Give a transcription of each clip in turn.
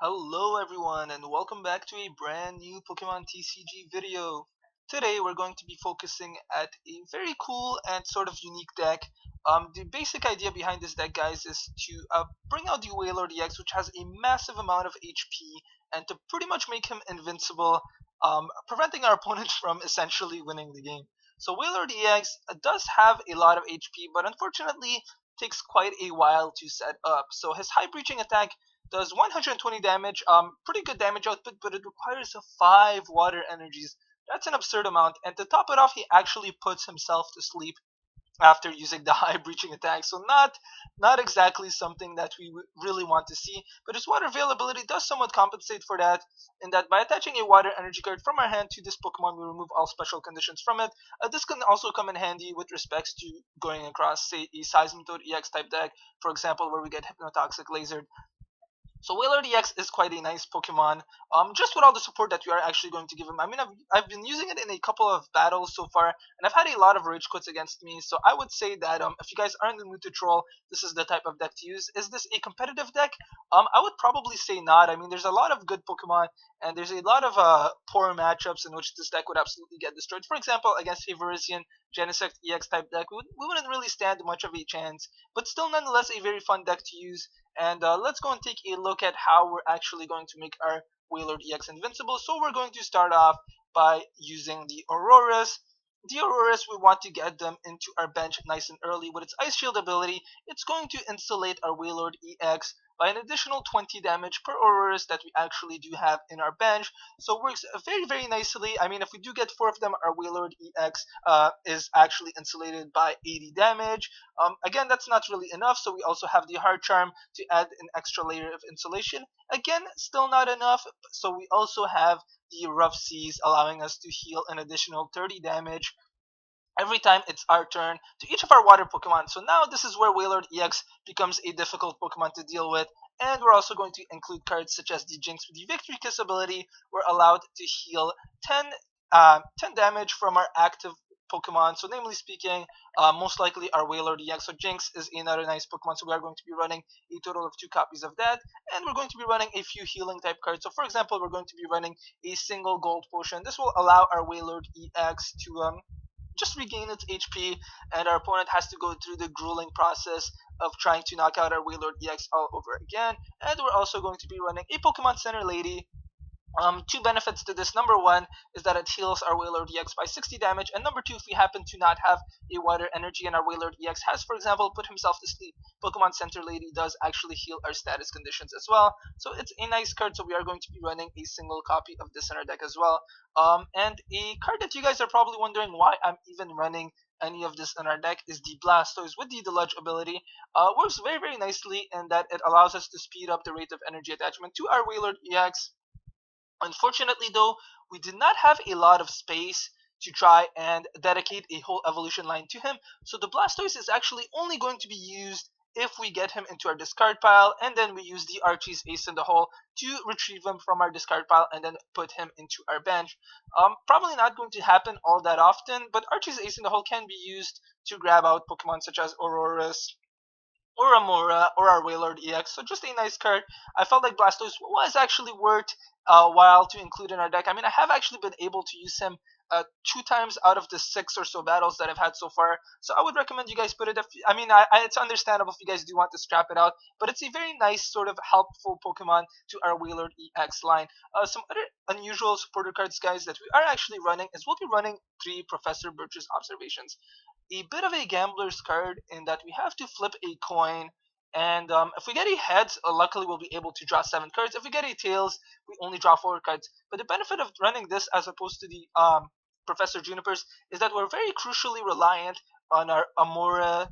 Hello everyone and welcome back to a brand new Pokemon TCG video. Today we're going to be focusing at a very cool and sort of unique deck. The basic idea behind this deck, guys, is to bring out the Wailord EX, which has a massive amount of HP, and to pretty much make him invincible, preventing our opponents from essentially winning the game. So Wailord EX does have a lot of HP, but unfortunately takes quite a while to set up. So his high breaching attack does 120 damage, pretty good damage output, but it requires 5 water energies. That's an absurd amount, and to top it off, he actually puts himself to sleep after using the high breaching attack. So not exactly something that we really want to see. But his water availability does somewhat compensate for that, in that by attaching a water energy card from our hand to this Pokemon, we remove all special conditions from it. This can also come in handy with respects to going across, say, a Seismitoad EX type deck, for example, where we get Hypnotoxic Lasered. So Wailord EX is quite a nice Pokemon. Just with all the support that we are actually going to give him. I mean, I've been using it in a couple of battles so far, and I've had a lot of rage quits against me. So I would say that if you guys are in the mood to troll, this is the type of deck to use. Is this a competitive deck? I would probably say not. I mean, there's a lot of good Pokemon, and there's a lot of poor matchups in which this deck would absolutely get destroyed. For example, against a Verisian Genesect EX type deck, we wouldn't really stand much of a chance. But still, nonetheless, a very fun deck to use. And let's go and take a look at how we're actually going to make our Wailord EX invincible. So we're going to start off by using the Auroras. The Auroras, we want to get them into our bench nice and early. With its Ice Shield ability, it's going to insulate our Wailord EX by an additional 20 damage per Auroras that we actually do have in our bench. So it works very, very nicely. I mean, if we do get 4 of them, our Wailord EX is actually insulated by 80 damage. Again, that's not really enough, so we also have the Hard Charm to add an extra layer of insulation. Again, still not enough, so we also have the Rough Seas, allowing us to heal an additional 30 damage every time it's our turn to each of our water Pokemon. So now this is where Wailord EX becomes a difficult Pokemon to deal with. And we're also going to include cards such as the Jinx with the Victory Kiss ability. We're allowed to heal 10 damage from our active Pokemon. So namely speaking, most likely our Wailord EX. So Jinx is another nice Pokemon. So we are going to be running a total of 2 copies of that. And we're going to be running a few healing type cards. So for example, we're going to be running a single gold potion. This will allow our Wailord EX to just regain its HP, and our opponent has to go through the grueling process of trying to knock out our Wailord EX all over again. And we're also going to be running a Pokemon Center Lady. 2 benefits to this. Number 1 is that it heals our Wailord EX by 60 damage, and number 2, if we happen to not have a water energy and our Wailord EX has, for example, put himself to sleep, Pokemon Center Lady does actually heal our status conditions as well. So it's a nice card, so we are going to be running a single copy of this in our deck as well. And a card that you guys are probably wondering why I'm even running any of this in our deck is the Blastoise with the Deluge ability. Works very, very nicely in that it allows us to speed up the rate of energy attachment to our Wailord EX. Unfortunately, though, we did not have a lot of space to try and dedicate a whole evolution line to him, so the Blastoise is actually only going to be used if we get him into our discard pile, and then we use the Archie's Ace in the Hole to retrieve him from our discard pile and then put him into our bench. Probably not going to happen all that often, but Archie's Ace in the Hole can be used to grab out Pokemon such as Auroras, or Amora, or our Wailord EX. So just a nice card. I felt like Blastoise was actually worth a while to include in our deck. I mean, I have actually been able to use him 2 times out of the 6 or so battles that I've had so far. So I would recommend you guys put it. It's understandable if you guys do want to scrap it out, but it's a very nice sort of helpful Pokemon to our Wailord EX line. Some other unusual supporter cards, guys, that we are actually running is we'll be running 3 Professor Birch's Observations. A bit of a gambler's card in that we have to flip a coin, and if we get a heads, luckily we'll be able to draw 7 cards. If we get a tails, we only draw 4 cards. But the benefit of running this as opposed to the Professor Junipers is that we're very crucially reliant on our Amora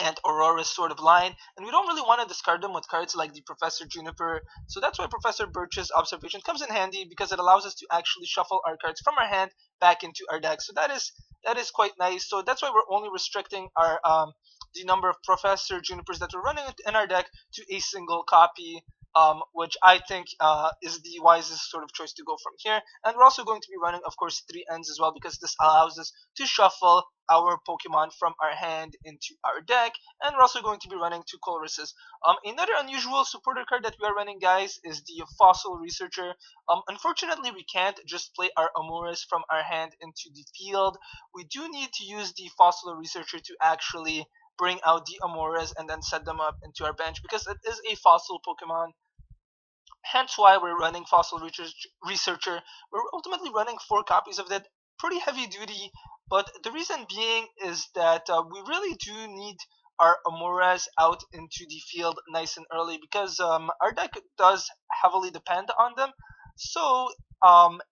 and Aurora sort of line, and we don't really want to discard them with cards like the Professor Juniper. So that's why Professor Birch's Observation comes in handy, because it allows us to actually shuffle our cards from our hand back into our deck. So that is quite nice. So that's why we're only restricting our the number of Professor Junipers that we're running in our deck to a single copy. Which I think is the wisest sort of choice to go from here. And we're also going to be running, of course, 3 ends as well, because this allows us to shuffle our Pokemon from our hand into our deck, and we're also going to be running 2 Colruses. Another unusual supporter card that we are running, guys, is the Fossil Researcher. Unfortunately, we can't just play our Amoras from our hand into the field. We do need to use the Fossil Researcher to actually bring out the Amoras and then set them up into our bench, because it is a fossil Pokemon. Hence why we're running Fossil Researcher. We're ultimately running 4 copies of that. Pretty heavy duty, but the reason being is that we really do need our Amoras out into the field nice and early, because our deck does heavily depend on them. So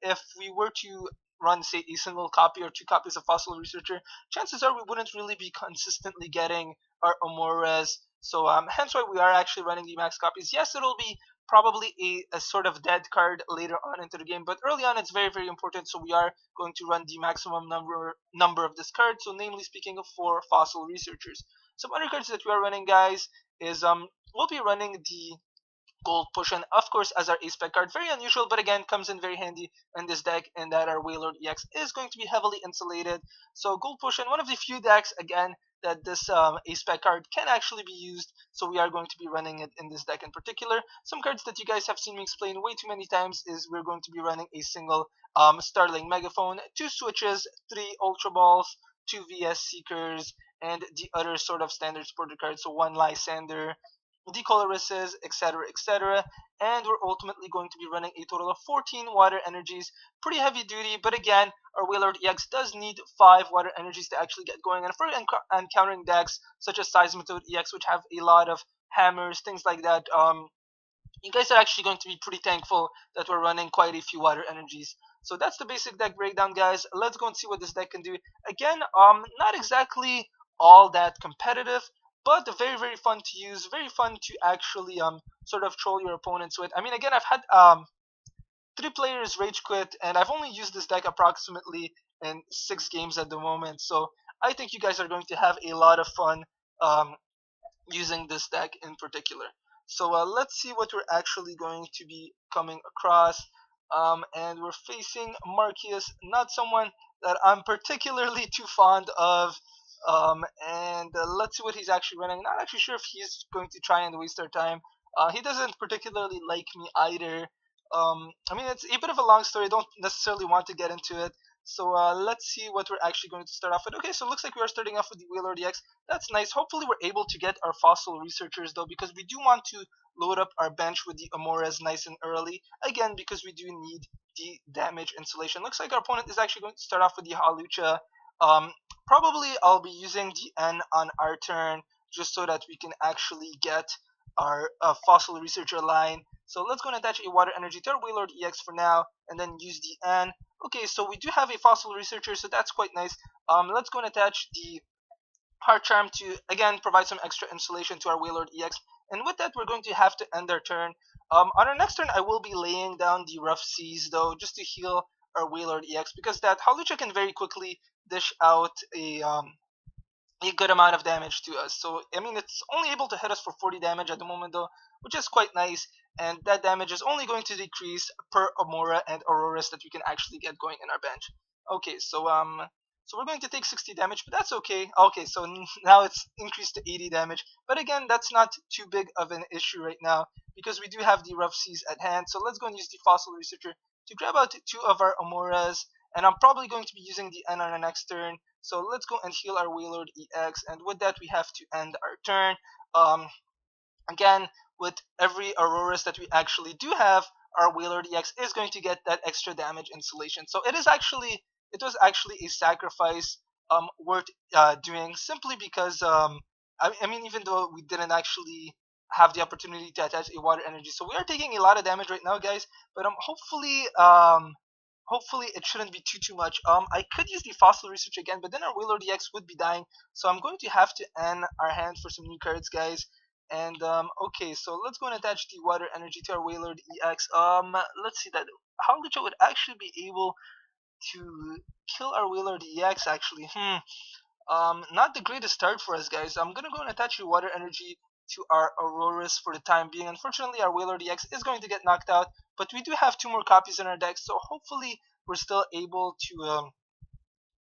if we were to run, say, a single copy or 2 copies of Fossil Researcher, chances are we wouldn't really be consistently getting our Amoras. So hence why we are actually running the max copies. Yes, it'll be probably a sort of dead card later on into the game, but early on it's very, very important. So we are going to run the maximum number of this card, so namely speaking of 4 Fossil Researchers. Some other cards that we are running, guys, is we'll be running the Gold Potion, of course, as our ace spec card. Very unusual, but again, comes in very handy in this deck, and that our Wailord EX is going to be heavily insulated. So Gold Potion, one of the few decks, again, that this ace spec card can actually be used, so we are going to be running it in this deck in particular. Some cards that you guys have seen me explain way too many times is we're going to be running a single Starling Megaphone, 2 Switches, 3 Ultra Balls, 2 VS Seekers, and the other sort of standard supporter cards, so 1 Lysander, Decoloruses, etc., etc. And we're ultimately going to be running a total of 14 water energies. Pretty heavy duty, but again, our Wailord EX does need 5 water energies to actually get going. And if we're encountering decks such as Seismitoad EX, which have a lot of hammers, things like that, you guys are actually going to be pretty thankful that we're running quite a few water energies. So that's the basic deck breakdown, guys. Let's go and see what this deck can do. Again, not exactly all that competitive, but very, very fun to use, very fun to actually sort of troll your opponents with. I mean, again, I've had 3 players rage quit, and I've only used this deck approximately in 6 games at the moment. So I think you guys are going to have a lot of fun using this deck in particular. So let's see what we're actually going to be coming across. And we're facing Marquis, not someone that I'm particularly too fond of. And let's see what he's actually running. Not actually sure if he's going to try and waste our time. He doesn't particularly like me either. I mean, it's a bit of a long story. I don't necessarily want to get into it. So let's see what we're actually going to start off with. Okay, so it looks like we are starting off with the Wailord EX. That's nice. Hopefully we're able to get our Fossil Researchers, though, because we do want to load up our bench with the Amoras nice and early. Again, because we do need the damage insulation. Looks like our opponent is actually going to start off with the Hawlucha. Probably I'll be using the N on our turn, just so that we can actually get our Fossil Researcher line. So let's go and attach a Water Energy to our Wailord EX for now, and then use the N. Okay, so we do have a Fossil Researcher, so that's quite nice. Let's go and attach the Heart Charm to, again, provide some extra insulation to our Wailord EX. And with that, we're going to have to end our turn. On our next turn, I will be laying down the Rough Seas, though, just to heal our Wailord EX, because that Hawlucha can very quickly dish out a good amount of damage to us. So, I mean, it's only able to hit us for 40 damage at the moment, though, which is quite nice. And that damage is only going to decrease per Amora and Auroras that we can actually get going in our bench. Okay, so we're going to take 60 damage, but that's okay. Okay, so now it's increased to 80 damage. But again, that's not too big of an issue right now, because we do have the Rough Seas at hand. So let's go and use the Fossil Researcher to grab out 2 of our Amoras. And I'm probably going to be using the N on our next turn. So let's go and heal our Wailord EX. And with that, we have to end our turn. Again, with every Auroras that we actually do have, our Wailord EX is going to get that extra damage insulation. So it was actually a sacrifice worth doing, simply because I mean, even though we didn't actually have the opportunity to attach a water energy, so we are taking a lot of damage right now, guys. But hopefully it shouldn't be too much. I could use the Fossil Research again, but then our Wailord EX would be dying. So I'm going to have to end our hand for some new cards, guys. And okay, so let's go and attach the water energy to our Wailord EX. Let's see, that Hawlucha would actually be able to kill our Wailord EX, actually. Not the greatest start for us, guys. I'm gonna go and attach the water energy to our Auroras for the time being. Unfortunately, our Wailord EX is going to get knocked out, but we do have 2 more copies in our deck, so hopefully we're still able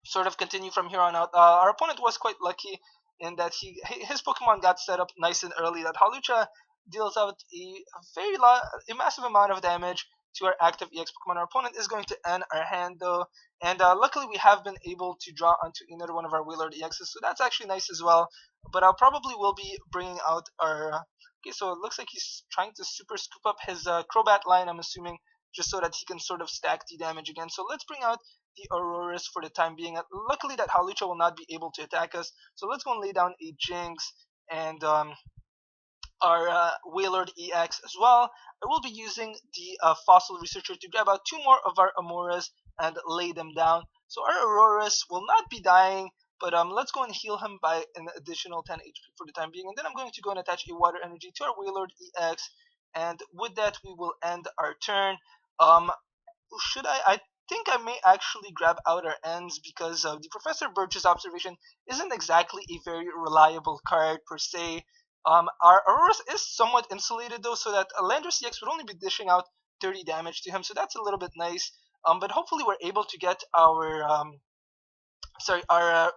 sort of continue from here on out. Our opponent was quite lucky in that his Pokemon got set up nice and early. That Halucha deals out a massive amount of damage to our active EX Pokemon. Our opponent is going to end our hand though, and luckily we have been able to draw onto another one of our Wailord EXs, so that's actually nice as well. But I probably will be bringing out our. Okay, so it looks like he's trying to super scoop up his Crobat line, I'm assuming, just so that he can sort of stack the damage again. So let's bring out the Auroras for the time being. Luckily, that Halucha will not be able to attack us. So let's go and lay down a Jinx and our Wailord EX as well. I will be using the Fossil Researcher to grab out two more of our Amoras and lay them down. So our Auroras will not be dying, but let's go and heal him by an additional 10 HP for the time being. And then I'm going to go and attach a Water Energy to our Wailord EX. And with that, we will end our turn. Should I think I may actually grab out our ends because the Professor Birch's observation isn't exactly a very reliable card per se. Our Aurorus is somewhat insulated though, so that Landorus EX would only be dishing out 30 damage to him, so that's a little bit nice. But hopefully we're able to get our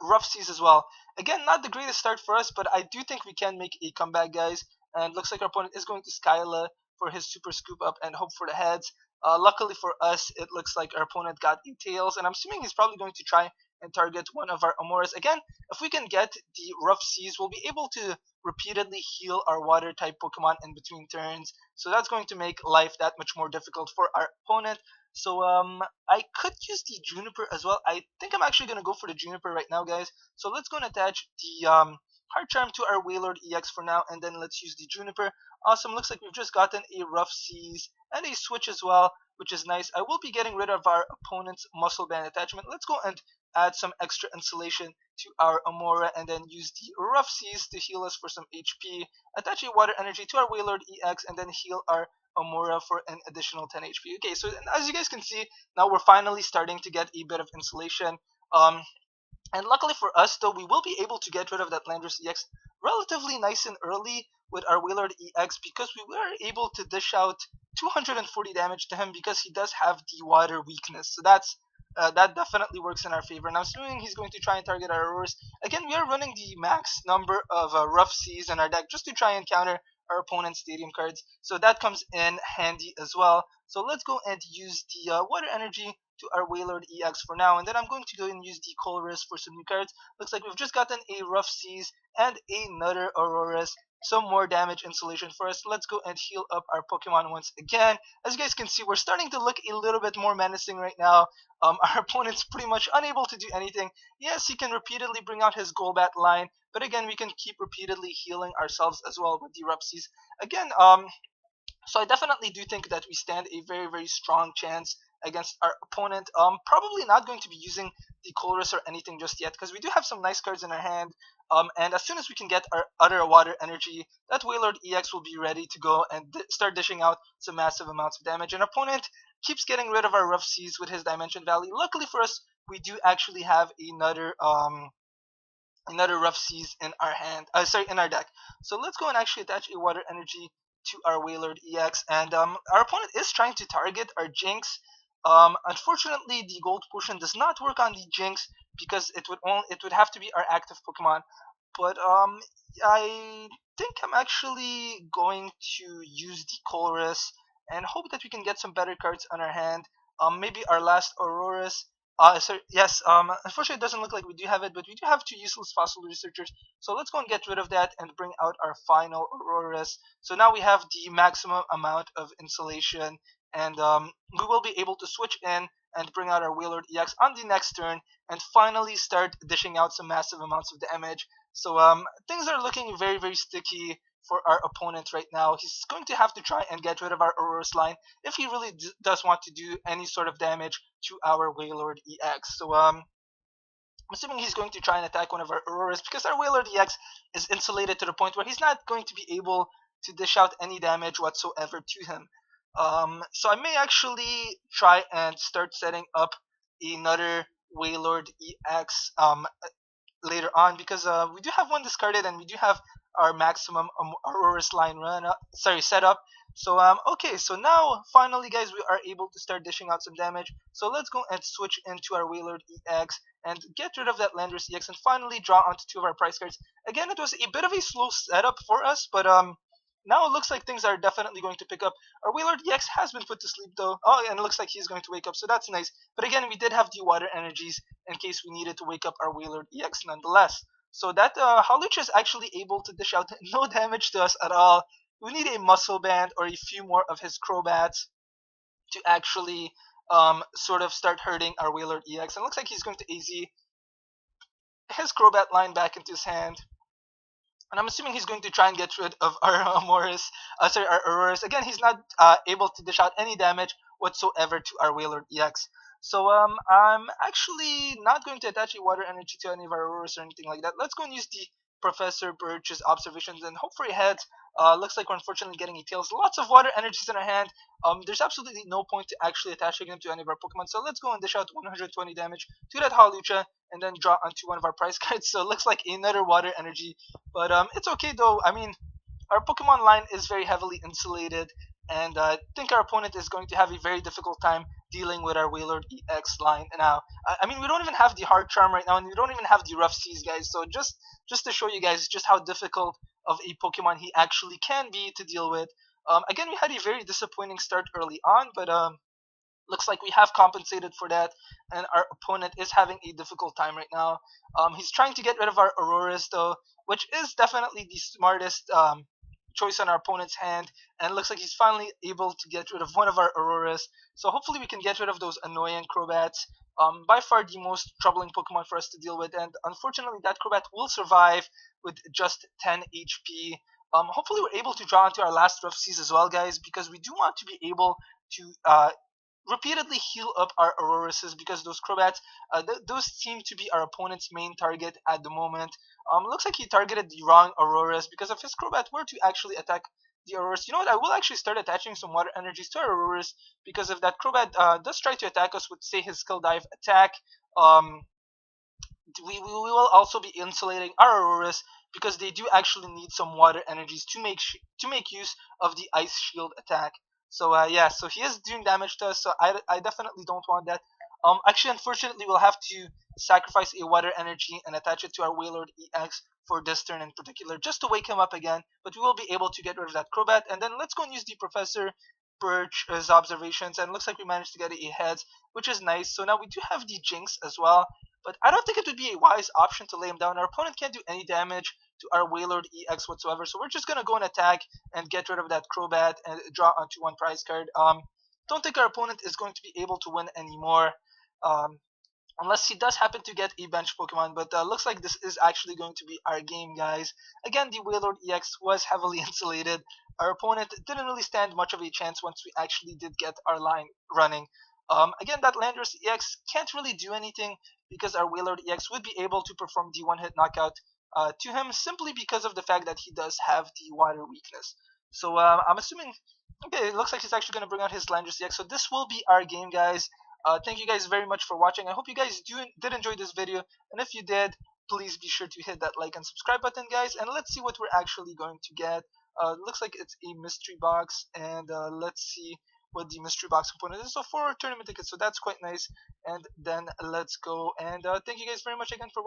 rough seas as well. Again, not the greatest start for us, but I do think we can make a comeback, guys. And looks like our opponent is going to Skyla for his super scoop up and hope for the heads. Luckily for us, it looks like our opponent got a tails, and I'm assuming he's probably going to try and target one of our Amoras. Again, if we can get the rough seas, we'll be able to repeatedly heal our water type Pokemon in between turns. So that's going to make life that much more difficult for our opponent. So I could use the Juniper as well. I think I'm actually gonna go for the Juniper right now, guys. So let's go and attach the Heart Charm to our Wailord EX for now, and then let's use the Juniper. Awesome, looks like we've just gotten a Rough Seas and a Switch as well, which is nice. I will be getting rid of our opponent's Muscle Band attachment. Let's go and add some extra insulation to our Amora, and then use the Rough Seas to heal us for some HP. Attach a Water Energy to our Wailord EX, and then heal our Amora for an additional 10 HP. Okay, so as you guys can see, now we're finally starting to get a bit of insulation. And luckily for us, though, we will be able to get rid of that Landorus EX relatively nice and early with our Wailord EX, because we were able to dish out 240 damage to him because he does have the water weakness. So that definitely works in our favor. And I'm assuming he's going to try and target our Aurorus. Again, we are running the max number of rough seas in our deck just to try and counter our opponent's stadium cards. So that comes in handy as well. So let's go and use the water energy to our Wailord EX for now, and then I'm going to go and use the Colress for some new cards. Looks like we've just gotten a Rough Seas and another Auroras. Some more damage insulation for us. Let's go and heal up our Pokemon once again. As you guys can see, we're starting to look a little bit more menacing right now. Our opponent's pretty much unable to do anything. Yes, he can repeatedly bring out his Golbat line, but again, we can keep repeatedly healing ourselves as well with the Rough Seas. Again, so I definitely do think that we stand a very, very strong chance against our opponent. Probably not going to be using the Colress or anything just yet, because we do have some nice cards in our hand. And as soon as we can get our other water energy, that Wailord EX will be ready to go and start dishing out some massive amounts of damage. And our opponent keeps getting rid of our Rough Seas with his Dimension Valley. Luckily for us, we do actually have another Rough Seas in our hand. In our deck. So let's go and actually attach a water energy to our Wailord EX, and our opponent is trying to target our Jinx. Unfortunately, the Gold Potion does not work on the Jinx because it would have to be our active Pokemon. But I think I'm actually going to use the Colress and hope that we can get some better cards on our hand. Maybe our last Auroras. Yes, unfortunately it doesn't look like we do have it, but we do have two useless Fossil Researchers. So let's go and get rid of that and bring out our final Auroras. So now we have the maximum amount of insulation, and we will be able to switch in and bring out our Wailord EX on the next turn and finally start dishing out some massive amounts of damage. So things are looking very, very sticky for our opponent right now. He's going to have to try and get rid of our Auroras line if he really does want to do any sort of damage to our Wailord EX. So I'm assuming he's going to try and attack one of our Auroras because our Wailord EX is insulated to the point where he's not going to be able to dish out any damage whatsoever to him. So I may actually try and start setting up another Wailord EX later on, because we do have one discarded and we do have our maximum Aurora's line setup. So okay, so now finally guys we are able to start dishing out some damage. So let's go and switch into our Wailord EX and get rid of that Landorus EX and finally draw onto two of our prize cards. Again, it was a bit of a slow setup for us, but now it looks like things are definitely going to pick up. Our Wailord EX has been put to sleep though. Oh, and it looks like he's going to wake up, so that's nice. But again, we did have the water energies in case we needed to wake up our Wailord EX nonetheless. So that Hawlucha is actually able to dish out no damage to us at all. We need a muscle band or a few more of his Crobats to actually sort of start hurting our Wailord EX. And it looks like he's going to AZ his Crobat line back into his hand. And I'm assuming he's going to try and get rid of our our Auroras. Again, he's not able to dish out any damage whatsoever to our Wailord EX. So I'm actually not going to attach a water energy to any of our Auroras or anything like that. Let's go and use the Professor Birch's observations and hope for a heads. Looks like we're unfortunately getting a tails. Lots of water energies in our hand. There's absolutely no point to actually attaching them to any of our Pokemon. So let's go and dish out 120 damage to that Hawlucha and then draw onto one of our prize cards. So it looks like another water energy. But it's okay though. I mean, our Pokemon line is very heavily insulated, and I think our opponent is going to have a very difficult time dealing with our Wailord EX line now. I mean, we don't even have the Hard Charm right now, and we don't even have the Rough Seas, guys. So just to show you guys just how difficult of a Pokemon he actually can be to deal with. Again, we had a very disappointing start early on, but looks like we have compensated for that, and our opponent is having a difficult time right now. He's trying to get rid of our Auroras though, which is definitely the smartest choice on our opponent's hand, and it looks like he's finally able to get rid of one of our Auroras. So hopefully we can get rid of those annoying Crobats. By far the most troubling Pokemon for us to deal with, and unfortunately that Crobat will survive with just 10 HP. Hopefully we're able to draw into our last Rough Seas as well, guys, because we do want to be able to repeatedly heal up our Aurorases because those Crobats, those seem to be our opponent's main target at the moment. Looks like he targeted the wrong Auroras because if his Crobat were to actually attack the Auroras, you know what, I will actually start attaching some water energies to our Auroras because if that Crobat does try to attack us with, say, his Skill Dive attack, we will also be insulating our Auroras because they do actually need some water energies to make use of the Ice Shield attack. So yeah, so he is doing damage to us. So I definitely don't want that. Actually, unfortunately, we'll have to sacrifice a water energy and attach it to our Wailord EX for this turn in particular, just to wake him up again. But we will be able to get rid of that Crobat, and then let's go and use the Professor Birch's observations, and it looks like we managed to get a heads, which is nice. So now we do have the Jinx as well, but I don't think it would be a wise option to lay him down. Our opponent can't do any damage to our Wailord EX whatsoever, so we're just gonna go and attack and get rid of that Crobat and draw onto one prize card. Don't think our opponent is going to be able to win anymore. Um, Unless he does happen to get a bench Pokemon, but looks like this is actually going to be our game, guys. Again, the Wailord EX was heavily insulated. Our opponent didn't really stand much of a chance once we actually did get our line running. Again, that Landorus EX can't really do anything because our Wailord EX would be able to perform the one-hit knockout to him simply because of the fact that he does have the water weakness. So I'm assuming, okay, it looks like he's actually going to bring out his Landorus EX. So this will be our game, guys. Thank you guys very much for watching. I hope you guys did enjoy this video, and if you did, please be sure to hit that like and subscribe button, guys, and let's see what we're actually going to get. Looks like it's a mystery box, and let's see what the mystery box component is. So 4 tournament tickets, so that's quite nice. And then let's go, and thank you guys very much again for watching.